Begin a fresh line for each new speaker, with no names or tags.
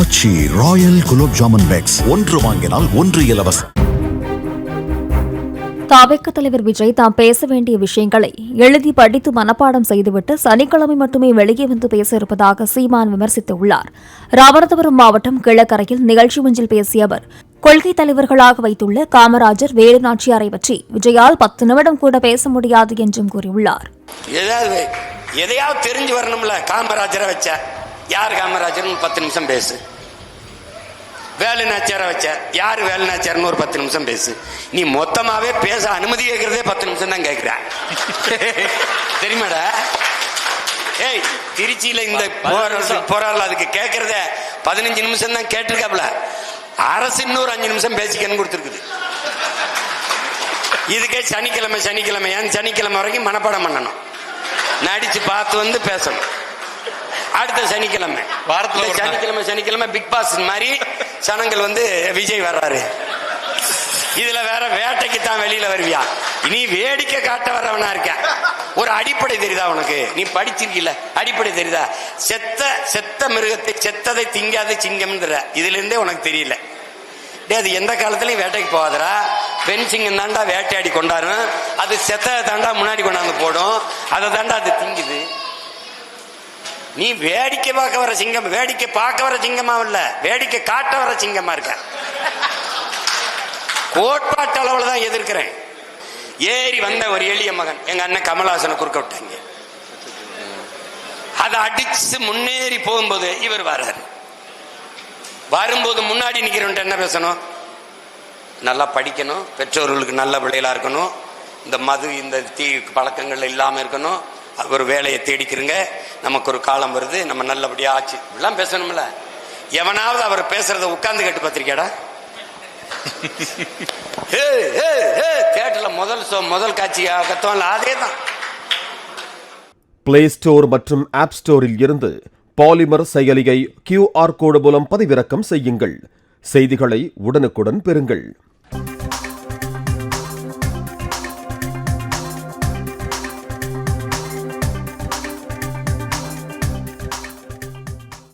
ஆச்சி Royal gulab jamun packs, ஒன்று வாங்கினால் ஒன்று இலவசம்.
தவிக தலைவர் விஜய் தாம் பேச வேண்டிய விஷயங்களை எழுதி படித்து மனப்பாடம் செய்துவிட்டு சனிக்கிழமை மட்டுமே வெளியே வந்து பேச இருப்பதாக சீமான் விமர்சித்துள்ளார். ராமநாதபுரம் மாவட்டம் கிழக்கரையில் நிகழ்ச்சி ஒன்றில் பேசிய அவர், கொள்கை தலைவர்களாக வைத்துள்ள காமராஜர், வேலு நாச்சியாரை பற்றி விஜயால் 10 நிமிடம் கூட பேச முடியாது என்றும் கூறியுள்ளார்.
எதையாவது தெரிஞ்சு வரணும்ல. காமராஜரை வச்ச யார் காமராஜர் 10 நிமிஷம் பேசு. வேலு நாச்சியாரை வச்ச யார் வேலு நாச்சியார்னு ஒரு 10 நிமிஷம் பேசு. நீ மொத்தமாவே பேச அனுமதி கேட்கறதே 10 நிமிஷம் தான் கேட்கிற. தெரியுமாடா? ஏய், திருச்சியில இந்த போராடல அதுக்கு கேட்கறத 15 நிமிஷம் தான் கேட்டிருக்காப்ல. அரசு இன்னொரு 5 நிமிஷம் பேசிக்கன்னு கொடுத்துருக்குது. இதுக்கே சனிக்கிழமை ஏன் சனிக்கிழமை வரைக்கும் மனப்பாடம் பண்ணணும், நடிச்சு பார்த்து வந்து பேசணும். அடுத்த சனிக்கிழமை சனிக்கிழமை பிக் பாஸ் மாதிரி சனங்கள் வந்து விஜய் வர்றாரு. இதுல வேற வேட்டைக்கு தான் வெளியில வருவியா? நீ வேடிக்கை காட்ட வர்றவனா இருக்க. ஒரு அடிப்படை தெரியுதா உனக்கு? நீ படிச்சிருக்கீல, அடிப்படை தெரியுதா? செத்த மிருகத்தை செத்ததை திங்காத சிங்கம் இதுல இருந்தே உனக்கு தெரியல. அது எந்த காலத்திலயும் வேட்டைக்கு போகாதரா. பெண் சிங்கம் தாண்டா வேட்டையாடி கொண்டாடும். அது செத்த தாண்டா முன்னாடி கொண்டாந்து போடும். அதை தாண்டா அது திங்குது. நீ வேடிக்கை பார்க்க வர சிங்கம், வேடிக்கை பார்க்க வர சிங்கமா இல்ல, வேடிக்கை காட்ட வர சிங்கமா இருக்க. கோட்பாட்டு அளவுல தான் எதிர்க்கிறேன். ஏறி வந்த ஒரு எளிய மகன் எங்க அண்ணன் கமலஹாசனை குறுக்க விட்டாங்க. அதை அடிச்சு முன்னேறி போகும்போது இவர் வர்றாரு. வரும்போது முன்னாடி நிக்கிறவன்ட்டு என்ன பேசணும்? நல்லா படிக்கணும், பெற்றோர்களுக்கு நல்ல பிள்ளைகளா இருக்கணும், இந்த மது இந்த தீ பழக்கங்கள் இல்லாம இருக்கணும், ஒரு வேலையை தேடிக்கிறங்க, நமக்கு ஒரு காலம் வருது, நம்ம நல்லபடியா ஆச்சு, இப்படிலாம் பேசணும்ல. எவனாவது அவர் பேசுறத உட்கார்ந்து கேட்டு பார்த்திருக்கியாடா? தேட்டர்ல முதல் காட்சி கத்துவான்ல, அதே தான்.
பிளே ஸ்டோர் மற்றும் ஆப் ஸ்டோரில் இருந்து பாலிமர் செயலியை QR கோடு மூலம் பதிவிறக்கம் செய்யுங்கள். செய்திகளை உடனுக்குடன் பெறுங்கள்.